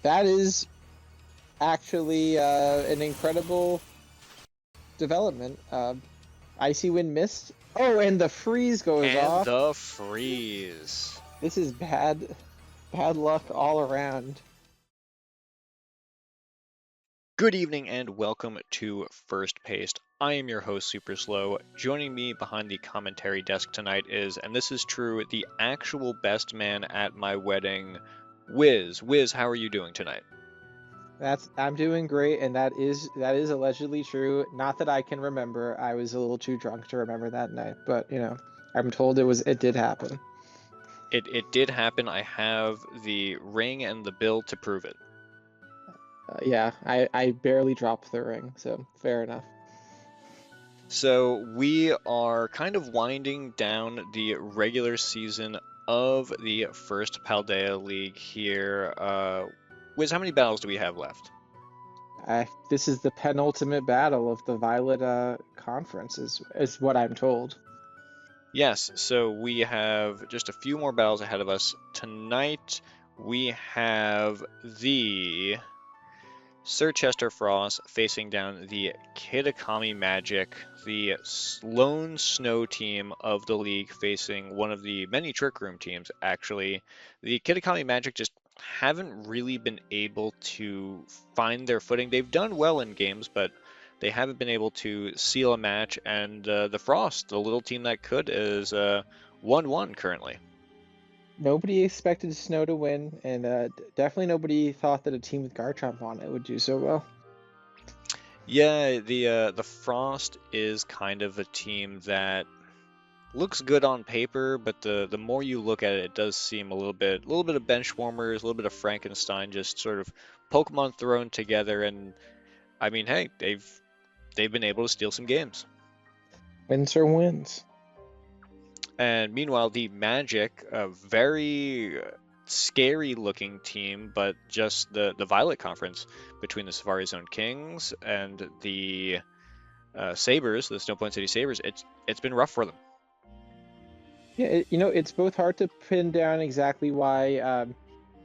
That is actually an incredible development. Icy Wind missed. Oh, and the freeze goes And off. the freeze. This is bad luck all around. Good evening and welcome to First Paste. I am your host, Super Slow. Joining me behind the commentary desk tonight is, and this is true, the actual best man at my wedding, Wiz. Wiz, how are you doing tonight? I'm doing great, and that is allegedly true. Not that I can remember. I was a little too drunk to remember that night, but I'm told it did happen. It did happen. I have the ring and the bill to prove it. Yeah, I barely dropped the ring, so fair enough. So we are kind of winding down the regular season of the First Paldea League here. Wiz, how many battles do we have left? This is the penultimate battle of the Violet Conference, is what I'm told. Yes, so we have just a few more battles ahead of us. Tonight we have the Circhester Frost facing down the Kitakami Magic, the lone snow team of the league facing one of the many Trick Room teams, actually. The Kitakami Magic just haven't really been able to find their footing. They've done well in games, but they haven't been able to seal a match, and the Frost, the little team that could, is 1-1 currently. Nobody expected Snow to win, and definitely nobody thought that a team with Garchomp on it would do so well. Yeah, the Frost is kind of a team that looks good on paper, but the more you look at it, it does seem a little bit of bench warmers, a little bit of Frankenstein, just sort of Pokemon thrown together. And I mean, hey, they've been able to steal some games. Wins are wins. And meanwhile, the Magic, a very scary looking team, but just the Violet Conference between the Safari Zone Kings and the Sabres, the Snow Point City Sabres, it's been rough for them. Yeah, it's both hard to pin down exactly why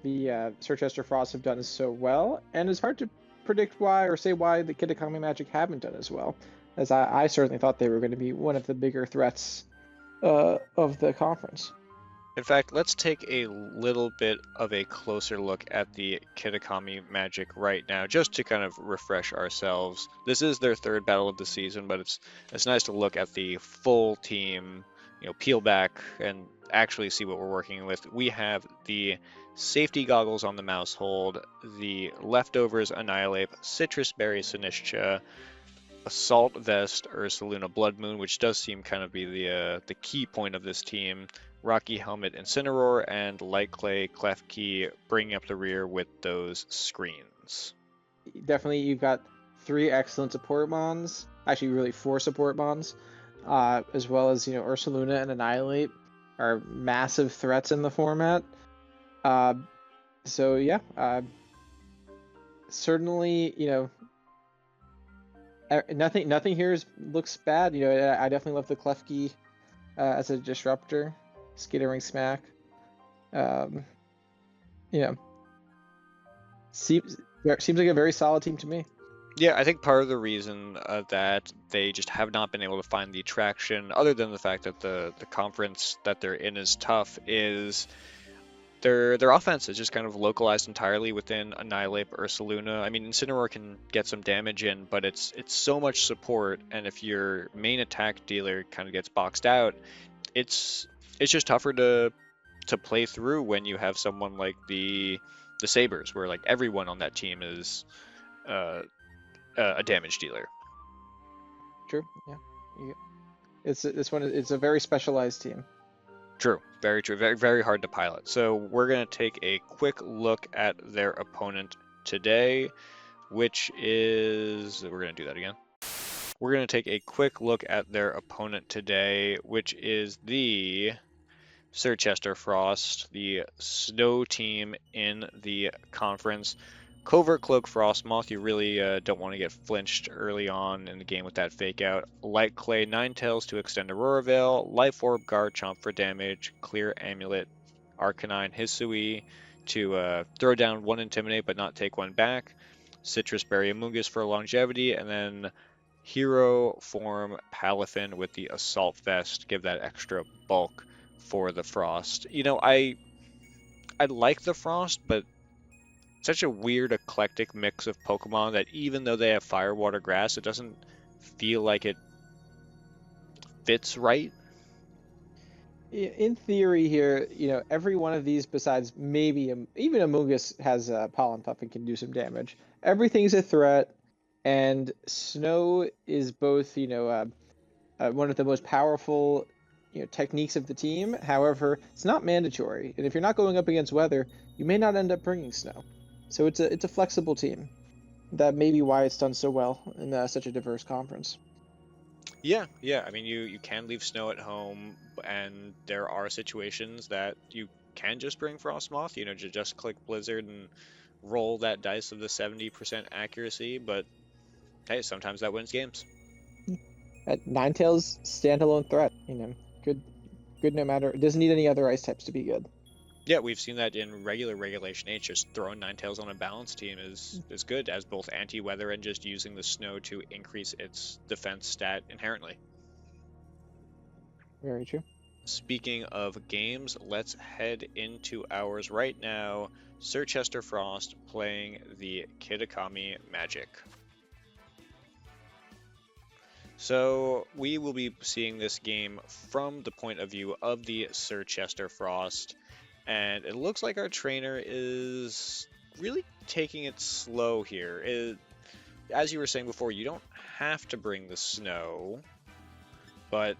the Circhester Frost have done so well, and it's hard to predict why or say why the Kitakami Magic haven't done as well, as I certainly thought they were going to be one of the bigger threats of the conference. In fact, let's take a little bit of a closer look at the Kitakami Magic right now, just to kind of refresh ourselves. This is their third battle of the season, but it's nice to look at the full team, peel back and actually see what we're working with. We have the safety goggles on the Mousehold, the leftovers Annihilate, Citrus Berry Sinistcha, Assault Vest Ursaluna-Bloodmoon, which does seem kind of be the key point of this team. Rocky Helmet Incineroar, and Light Clay Klefki bringing up the rear with those screens. Definitely, you've got three excellent support mons, actually really four support mons, as well as Ursaluna and Annihilate are massive threats in the format. So yeah, certainly nothing here looks bad. I definitely love the Klefki as a disruptor, Skittering Smack. Seems like a very solid team to me. Yeah, I think part of the reason that they just have not been able to find the traction, other than the fact that the conference that they're in is tough, is their offense is just kind of localized entirely within Annihilate Ursaluna. I mean, Incineroar can get some damage in, but it's so much support, and if your main attack dealer kind of gets boxed out, it's just tougher to play through when you have someone like the Sabres, where like everyone on that team is a damage dealer. True. Yeah. It's a very specialized team. True, very true, very very hard to pilot. So we're gonna take a quick look at their opponent today, which is we're gonna do that again. We're gonna take a quick look at their opponent today, which is the Circhester Frost, the snow team in the conference. Covert Cloak Frosmoth, you really don't want to get flinched early on in the game with that fake out. Light Clay Ninetales to extend Aurora Veil, Life Orb Garchomp for damage, Clear Amulet, Arcanine Hisui, to throw down one Intimidate but not take one back. Citrus Berry Amoonguss for longevity, and then Hero form Palafin with the Assault Vest, give that extra bulk for the Frost. You know, I like the Frost, but such a weird eclectic mix of Pokemon that even though they have Fire, Water, Grass, it doesn't feel like it fits right. In theory here, every one of these besides maybe even Amoonguss has Pollen Puff and can do some damage. Everything's a threat, and Snow is both, one of the most powerful, techniques of the team. However, it's not mandatory, and if you're not going up against weather, you may not end up bringing Snow. So it's a flexible team. That may be why it's done so well in such a diverse conference. Yeah. I mean, you can leave Snow at home, and there are situations that you can just bring Frosmoth, just click Blizzard and roll that dice of the 70% accuracy, but hey, sometimes that wins games. Ninetales standalone threat, good no matter. It doesn't need any other ice types to be good. Yeah, we've seen that in regular Regulation H. Just throwing Ninetales on a balance team is good as both anti-weather and just using the Snow to increase its defense stat inherently. Very true. Speaking of games, let's head into ours right now. Circhester Frost playing the Kitakami Magic. So we will be seeing this game from the point of view of the Circhester Frost, and it looks like our trainer is really taking it slow here. As you were saying before, you don't have to bring the Snow, but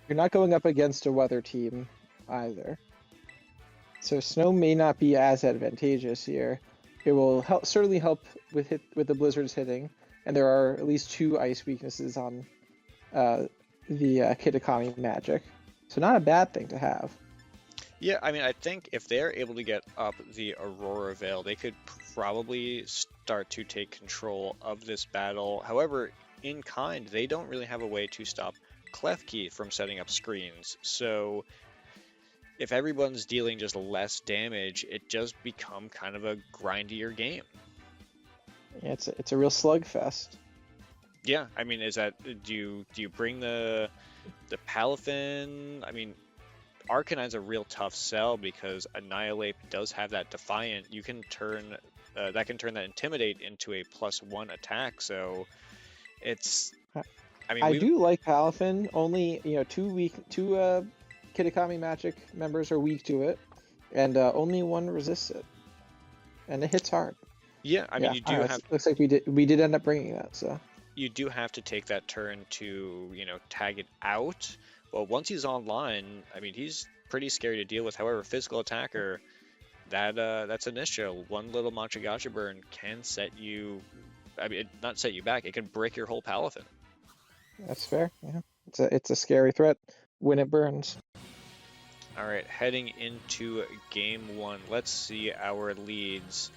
you're not going up against a weather team either. So Snow may not be as advantageous here. It will certainly help with the blizzards hitting, and there are at least 2 ice weaknesses on the Kitakami Magic. So not a bad thing to have. Yeah, I mean, I think if they're able to get up the Aurora Veil, they could probably start to take control of this battle. However, in kind, they don't really have a way to stop Klefki from setting up screens. So if everyone's dealing just less damage, it just become kind of a grindier game. Yeah, it's a real slugfest. Yeah, I mean, do you bring the Palafin? I mean, Arcanine's a real tough sell because Annihilate does have that Defiant. You can turn that Intimidate into a +1 attack. So it's, I mean, I do like Palafin. Only 2 Kitakami Magic members are weak to it, and only 1 resists it, and it hits hard. Yeah, I mean, you do have. Looks like we did end up bringing that. So you do have to take that turn to tag it out. Well, once he's online, I mean, he's pretty scary to deal with. However, physical attacker, that's an issue. One little Machagacha burn can set you, I mean, not set you back. It can break your whole Palafin. That's fair. Yeah, it's a scary threat when it burns. All right, heading into game 1. Let's see our leads.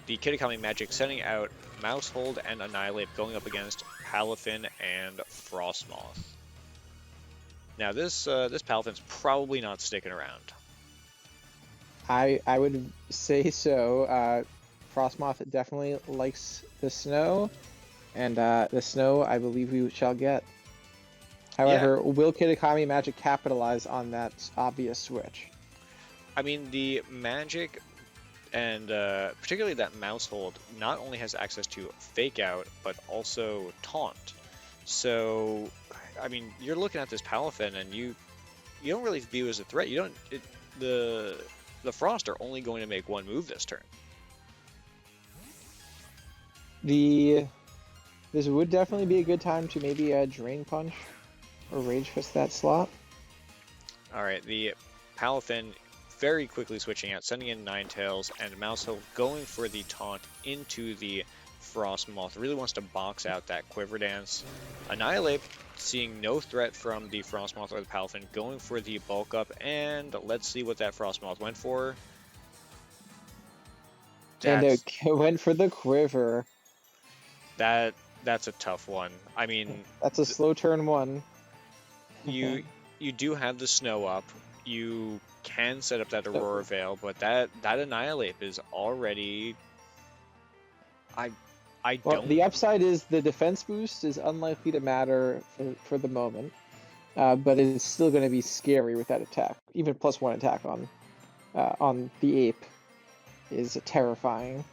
The Kitakami Magic sending out Mousehold and Annihilate, going up against Palafin and Frosmoth. Now this Palafin's probably not sticking around. I would say so. Frosmoth definitely likes the Snow, and the Snow I believe we shall get. However, will Kitakami Magic capitalize on that obvious switch? I mean, the Magic, and particularly that Mousehold, not only has access to Fake Out, but also Taunt. So, I mean, you're looking at this Palafin, and you don't really view it as a threat. The Frost are only going to make 1 move this turn. This would definitely be a good time to maybe Drain Punch or Rage Fist that slot. All right, the Palafin very quickly switching out, sending in Ninetales, and Mousehold going for the taunt into the Frosmoth. Really wants to box out that Quiver Dance. Annihilate, seeing no threat from the Frosmoth or the Palafin, going for the bulk up, and let's see what that Frosmoth went for. And it went for the Quiver. That's a tough one. I mean, that's a slow turn 1. You do have the Snow up. You can set up that Aurora Veil, but that Annihilate is already... Well, the upside is the defense boost is unlikely to matter for the moment, but it's still going to be scary with that attack. Even +1 attack on the ape is terrifying.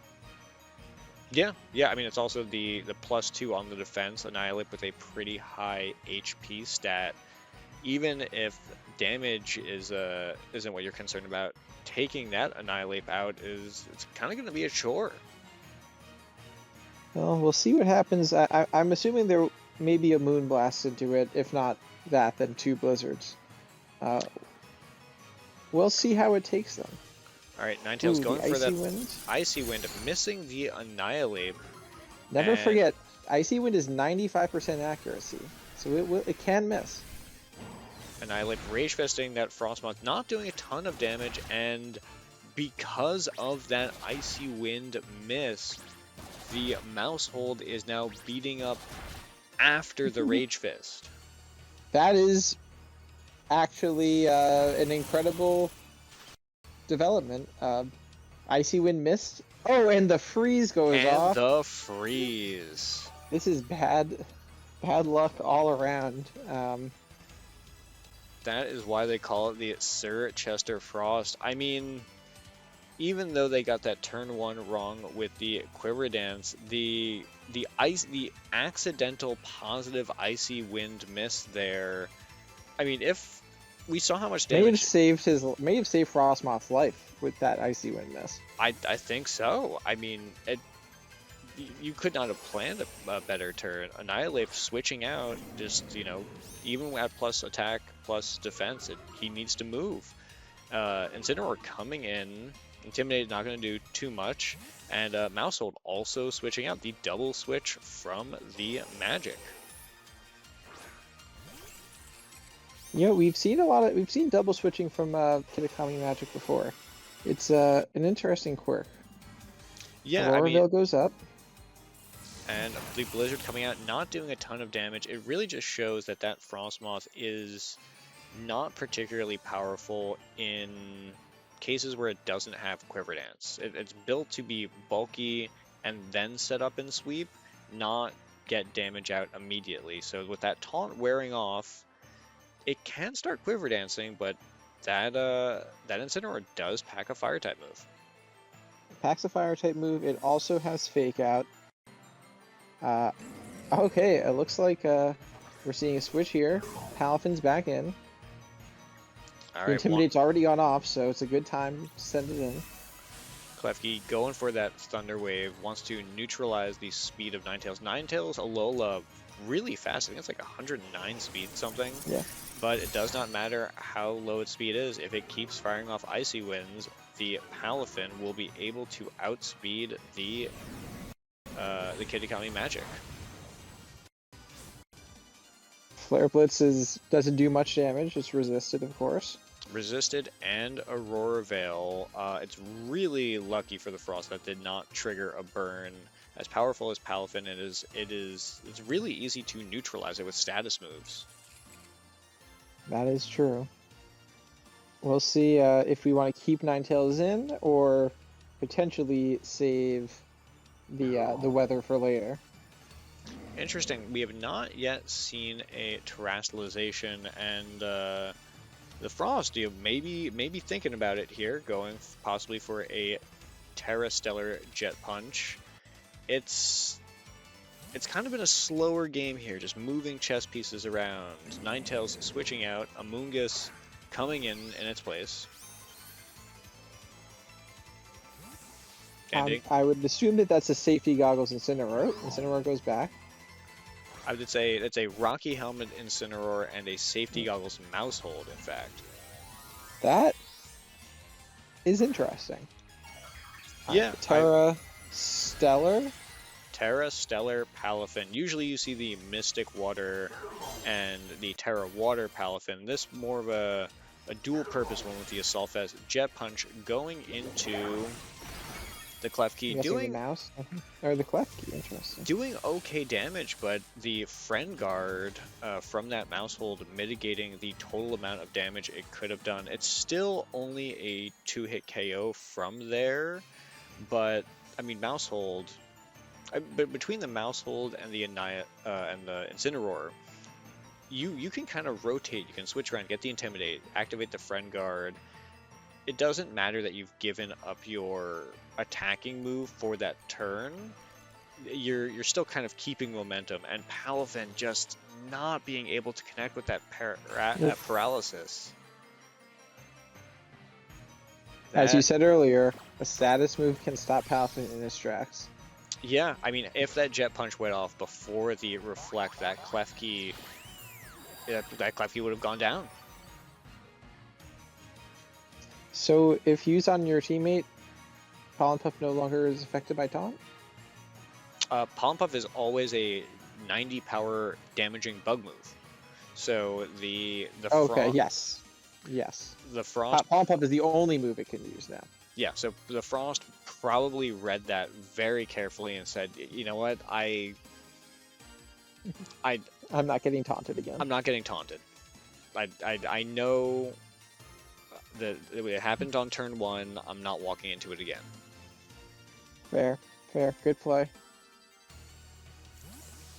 Yeah. I mean, it's also the +2 on the defense. Annihilate with a pretty high HP stat. Even if damage isn't what you're concerned about, taking that Annihilate out it's kind of going to be a chore. Well, we'll see what happens. I'm assuming there may be a Moonblast into it. If not that, then 2 Blizzards. We'll see how it takes them. All right, Ninetales going for that Wind. Icy Wind, missing the Annihilate. Never forget, Icy Wind is 95% accuracy, so it can miss. Annihilate Rage Festing that Frosmoth, not doing a ton of damage, and because of that Icy Wind miss, the Mousehold is now beating up after the Rage Fist. That is actually an incredible development. Icy Wind missed. Oh, and the freeze goes off. And the freeze. This is bad luck all around. That is why they call it the Circhester Frost. I mean, even though they got that turn 1 wrong with the Quiver Dance, the accidental positive Icy Wind miss there. I mean, if we saw how much damage, may have saved Frosmoth's life with that Icy Wind miss. I think so. I mean, you could not have planned a better turn. Annihilate switching out, just, you know, even at plus attack, plus defense, he needs to move. Incineroar coming in, Intimidate not going to do too much, and Mousehold also switching out, the double switch from the Magic. You know, we've seen double switching from Kitakami Magic before. It's an interesting quirk. Yeah, Aurora Veil goes up. And the Blizzard coming out, not doing a ton of damage. It really just shows that Frosmoth is not particularly powerful in cases where it doesn't have Quiver Dance. It's built to be bulky and then set up in sweep, not get damage out immediately. So with that taunt wearing off, it can start Quiver Dancing, but that Incineroar does pack a Fire type move. Packs a Fire type move. It also has Fake Out. Okay, it looks like we're seeing a switch here. Palafin's back in. All right, Intimidate's already gone off, so it's a good time to send it in. Klefki going for that Thunder Wave, wants to neutralize the speed of Ninetales. Ninetales, Alola, really fast. I think it's like 109 speed something. Yeah. But it does not matter how low its speed is. If it keeps firing off Icy Winds, the Palafin will be able to outspeed the Kitakami Magic. Flare Blitz doesn't do much damage. It's resisted, of course. Resisted and Aurora Veil. It's really lucky for the Frost that did not trigger a burn. As powerful as Palafin it's really easy to neutralize it with status moves. That is true. We'll see if we want to keep Ninetales in or potentially save the weather for later. Interesting. We have not yet seen a terrestrialization, and the Frost, you know, maybe thinking about it here, going possibly for a Terrastellar Jet Punch. It's kind of been a slower game here, just moving chess pieces around. Ninetales switching out, Amoonguss coming in its place. I would assume that that's a Safety Goggles Incineroar. Incineroar goes back. I would say it's a Rocky Helmet Incineroar and a Safety Goggles Mousehold, in fact. That is interesting. Yeah. Terrastellar Palafin. Usually you see the Mystic Water and the Terra Water Palafin. This more of a dual purpose one with the Assault Vest. Jet Punch going into The Klefki the mouse or the Klefki. Interesting. Doing okay damage, but the Friend Guard from that mouse hold mitigating the total amount of damage it could have done. It's still only a 2-hit KO from there, but I mean mouse hold. But between the mouse hold and the Incineroar, you can kind of rotate. You can switch around, get the Intimidate, activate the Friend Guard. It doesn't matter that you've given up your attacking move for that turn. You're still kind of keeping momentum, and Palafin just not being able to connect with that paralysis. As you said earlier, a status move can stop Palafin in his tracks. Yeah, I mean, if that Jet Punch went off before the Reflect, that Klefki would have gone down. So if used on your teammate, Pollen Puff no longer is affected by taunt? Pollen Puff is always a 90 power damaging bug move. So the okay, yes. The Frost Pollen Puff is the only move it can use now. Yeah, so the Frost probably read that very carefully and said, you know what, I'm not getting taunted again. I'm not getting taunted. I know that it happened on turn 1. I'm not walking into it again. Fair. Good play.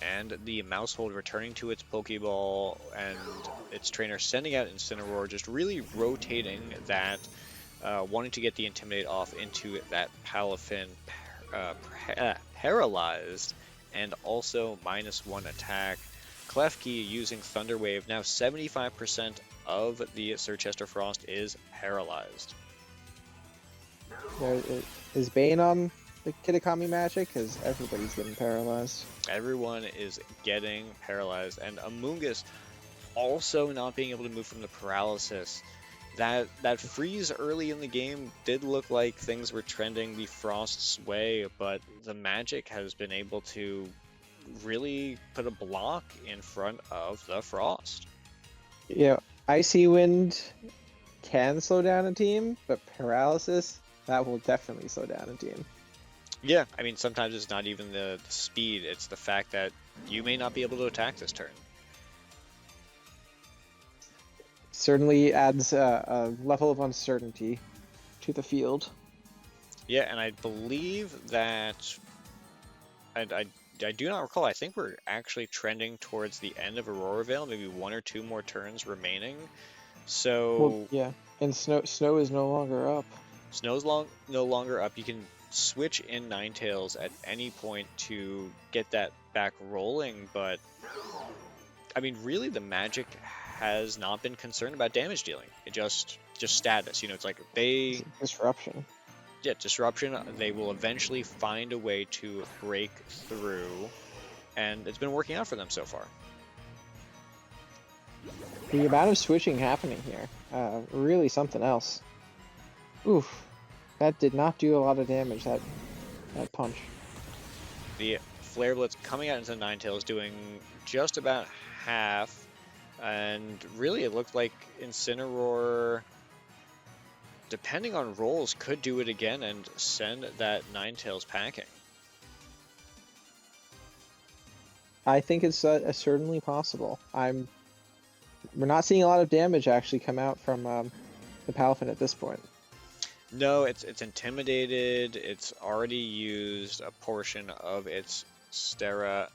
And the Mousehold returning to its Pokeball and its trainer sending out Incineroar, just really rotating that, wanting to get the Intimidate off into that Palafin paralyzed and also -1 attack. Klefki using Thunder Wave. Now 75% of the Circhester Frost is paralyzed. Is Bane on the Kitakami Magic? Because everybody's getting paralyzed. Everyone is getting paralyzed, and Amoonguss also not being able to move from the paralysis. That freeze early in the game did look like things were trending the Frost's way, but the Magic has been able to really put a block in front of the Frost. Yeah, Icy Wind can slow down a team, but paralysis, that will definitely slow down a team. Yeah, I mean, sometimes it's not even the speed, it's the fact that you may not be able to attack this turn. Certainly adds a level of uncertainty to the field. Yeah, and I believe that I do not recall. I think we're actually trending towards the end of Aurora Veil, maybe 1 or 2 more turns remaining. So well, yeah, and snow is no longer up. Snow's no longer up. You can switch in Ninetales at any point to get that back rolling, but I mean, really, the Magic has not been concerned about damage dealing. It just status. You know, it's like It's disruption. Yeah, disruption. They will eventually find a way to break through, and it's been working out for them so far. The amount of switching happening here, really something else. Oof, that did not do a lot of damage. That punch. The Flare Blitz coming out into Ninetales, doing just about half. And really, it looked like Incineroar, depending on rolls, could do it again and send that Ninetales packing. I think it's certainly possible. We're not seeing a lot of damage actually come out from the Palafin at this point. No, it's intimidated. It's already used a portion of its stellar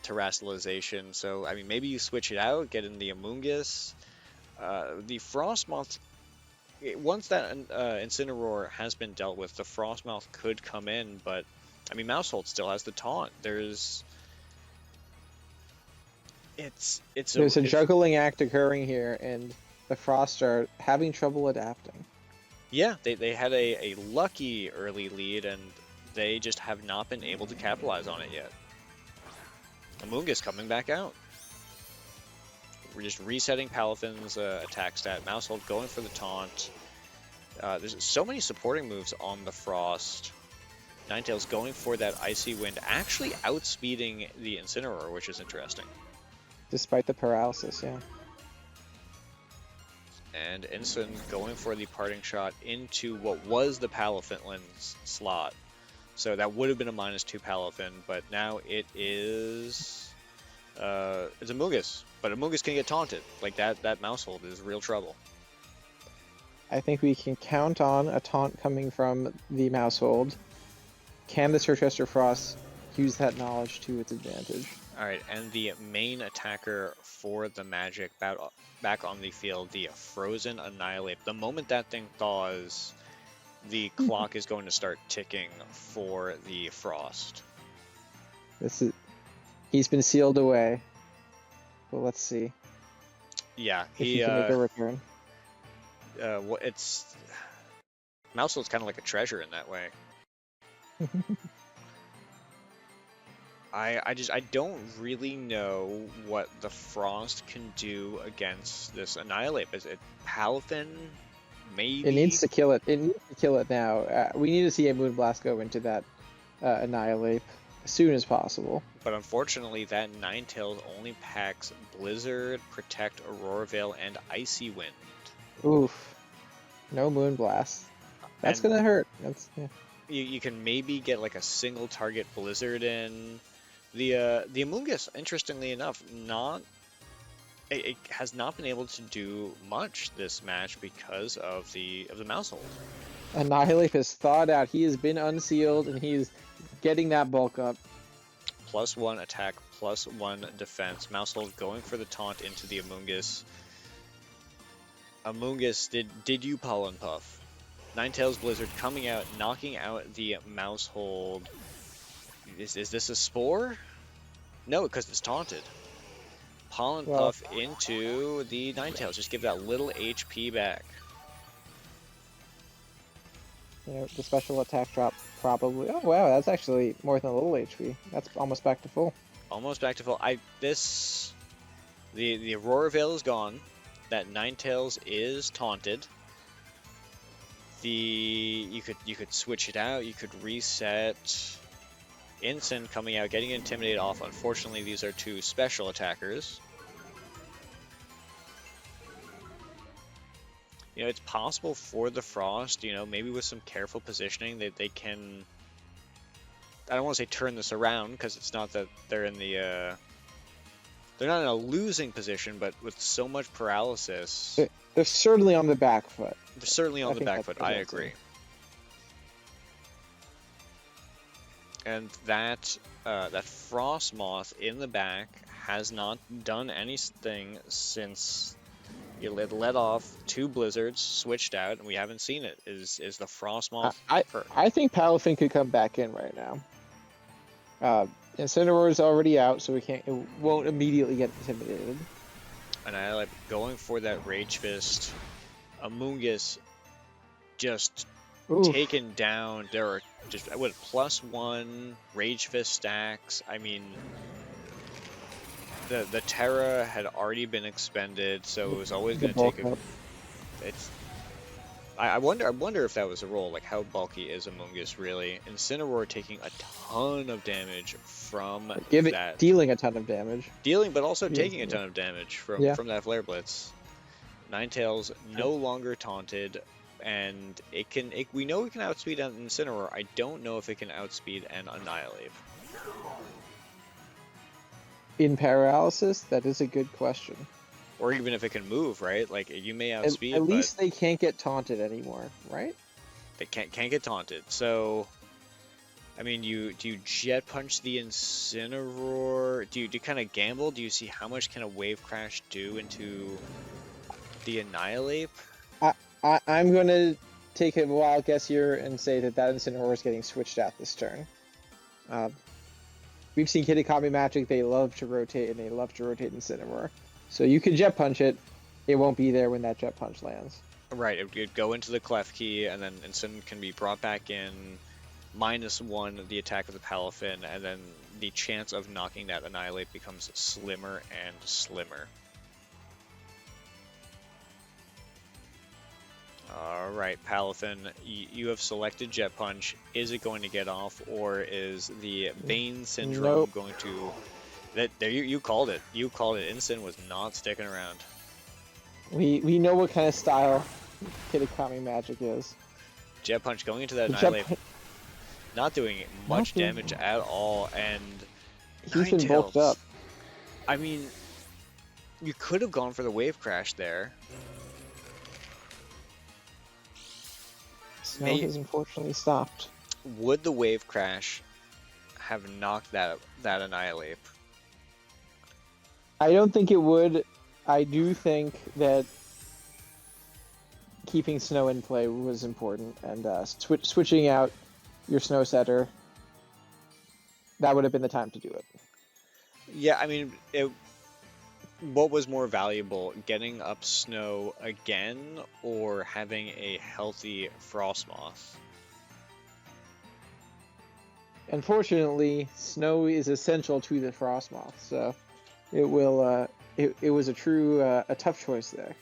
terrestrialization. So, I mean, maybe you switch it out, get in the Amoonguss. The Frosmoth, once that Incineroar has been dealt with, the Frosmoth could come in, but, I mean, Mousehold still has the taunt. There's a juggling act occurring here, and the Frost are having trouble adapting. Yeah, they had a lucky early lead, and they just have not been able to capitalize on it yet. Amoonguss coming back out. We're just resetting Palafin's attack stat. Mousehold going for the taunt. There's so many supporting moves on the Frost. Ninetales going for that Icy Wind, actually outspeeding the Incineroar, which is interesting. Despite the paralysis, yeah. And Ensign going for the parting shot into what was the Palafin slot. So that would have been a -2 Palafin, but now it is it's a Amoonguss. But Amoonguss can get taunted. Like that Mousehold is real trouble. I think we can count on a taunt coming from the Mousehold. Can the Circhester Frost use that knowledge to its advantage? Alright, and the main attacker for the Magic back on the field, the Frozen Annihilate. The moment that thing thaws, the clock is going to start ticking for the Frost. He's been sealed away. Well, let's see. Yeah, if he can make a return. It's Mousehold's kind of like a treasure in that way. I don't really know what the Frost can do against this Annihilate. Is it Palafin? Maybe? It needs to kill it. It needs to kill it now. We need to see a Moonblast go into that Annihilate as soon as possible. But unfortunately, that Ninetales only packs Blizzard, Protect, Aurora Veil, and Icy Wind. Oof. No Moonblast. That's going to hurt. Yeah. You can maybe get like a single target Blizzard in. The Amoonguss, interestingly enough, it has not been able to do much this match because of the Mousehold. Annihilate has thawed out. He has been unsealed, and he is getting that bulk up. +1 attack, +1 defense. Mousehold going for the taunt into the Amoonguss. Amoonguss, did you Pollen Puff? Ninetales Blizzard coming out, knocking out the Mousehold. Is this a Spore? No, because it's taunted. Pollen Puff into the Ninetales. Just give that little HP back. The special attack drop probably. Oh wow, that's actually more than a little HP. That's almost back to full. Almost back to full. The Aurora Veil is gone. That Ninetales is taunted. You could switch it out. You could reset. Ensign coming out, getting Intimidate off. Unfortunately, these are two special attackers. It's possible for the Frost, maybe with some careful positioning that they can, I don't want to say turn this around, because it's not that they're in the, they're not in a losing position, but with so much paralysis. They're certainly on the back foot. They're certainly on the back foot, I agree. And that Frosmoth in the back has not done anything since it let off 2 Blizzards, switched out, and we haven't seen it. Is the Frosmoth? I think Palafin could come back in right now. Incineroar is already out, so it won't immediately get intimidated. And I like going for that Rage Fist. Amoonguss just taken down. There are just +1 Rage Fist stacks. I mean, the Terra had already been expended, so it was always going to take a. I wonder if that was a roll. Like, how bulky is Amoonguss really? Incineroar taking a ton of damage from that. Dealing a ton of damage. Dealing, but also taking a ton of damage from that Flare Blitz. Ninetales no longer taunted. And we know it can outspeed an Incineroar. I don't know if it can outspeed an Annihilate. In paralysis, that is a good question. Or even if it can move, right? Like, you may outspeed. At least they can't get taunted anymore, right? They can't get taunted. So, I mean, do you Jet Punch the Incineroar? Do you kind of gamble? Do you see how much can a Wave Crash do into the Annihilate? I'm going to take a wild guess here and say that Incineroar is getting switched out this turn. We've seen Kitakami Magic, they love to rotate, and they love to rotate Incineroar. So you could Jet Punch it, it won't be there when that Jet Punch lands. Right, it would go into the Klefki, and then Incin can be brought back in, -1 the attack of the Palafin, and then the chance of knocking that Annihilate becomes slimmer and slimmer. Alright, Palafin, you have selected Jet Punch. Is it going to get off, or is the Bane Syndrome going to... You called it. You called it. Incin was not sticking around. We know what kind of style Kitakami Magic is. Jet Punch going into that The Jet Annihilate, Punch, not doing not much doing damage much. at all, and He's been bulked Ninetales. up. I mean, you could have gone for the Wave Crash there. Snow has unfortunately stopped. Would the Wave Crash have knocked that Annihilate? I don't think it would. I do think that keeping Snow in play was important, and switching out your Snow Setter, that would have been the time to do it. Yeah, I mean, what was more valuable, getting up Snow again or having a healthy Frosmoth? Unfortunately, Snow is essential to the Frosmoth, so it will. It was a true a tough choice there.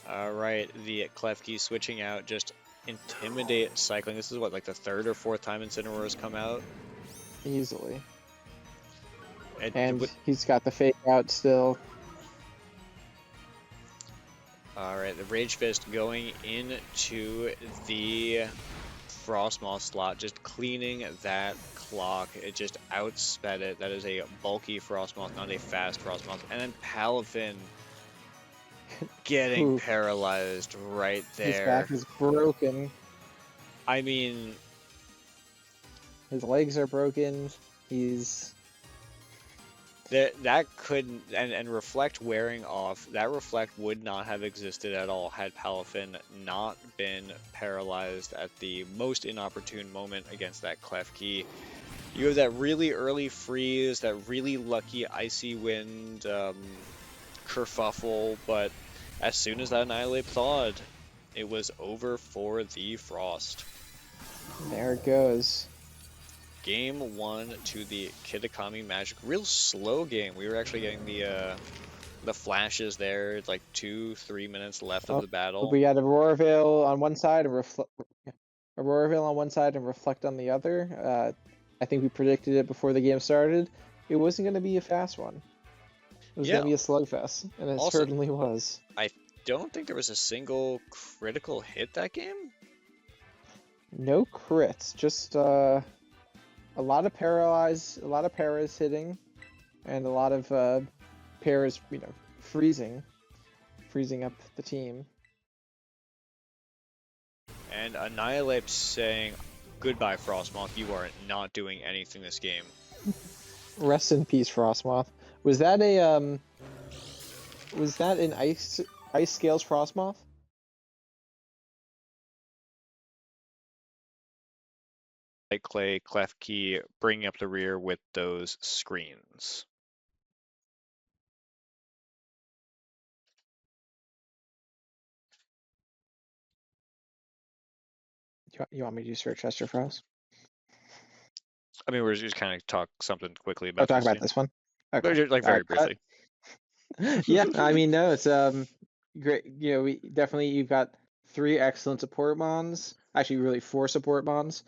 All right, the Klefki switching out, just intimidate cycling. This is what, like the third or fourth time Incineroar's come out? Easily. And he's got the fake out still. All right, the Rage Fist going into the Frosmoth slot, just cleaning that clock. It just outsped it. That is a bulky Frosmoth, not a fast Frosmoth. And then Palafin getting paralyzed right there. His back is broken. I mean, his legs are broken. He's that couldn't and Reflect wearing off. That Reflect would not have existed at all had Palafin not been paralyzed at the most inopportune moment against that Klefki. You have that really early freeze, that really lucky icy wind kerfuffle, but as soon as that Annihilate thawed, it was over for the Frost. There it goes. Game 1 to the Kitakami Magic. Real slow game. We were actually getting the flashes there. It's like 2-3 minutes left of the battle. We had Aurora Veil on one side and Aurora Veil on one side and Reflect on the other. I think we predicted it before the game started. It wasn't going to be a fast one. It was going to be a slugfest, and it certainly was. I don't think there was a single critical hit that game. No crits, just a lot of paras hitting, and a lot of paras, freezing up the team. And Annihilate saying, "Goodbye, Frosmoth. You are not doing anything this game." Rest in peace, Frosmoth. Was that an Ice Scales Frosmoth? Like Clay, Klefki bringing up the rear with those screens. You want me to do Circhester Frost? I mean, we're just kind of talk something quickly about. Talk about this one. Okay. Like very briefly. Yeah, I mean, no, it's great. You've got 3 excellent support mons. Actually, really 4 support mons.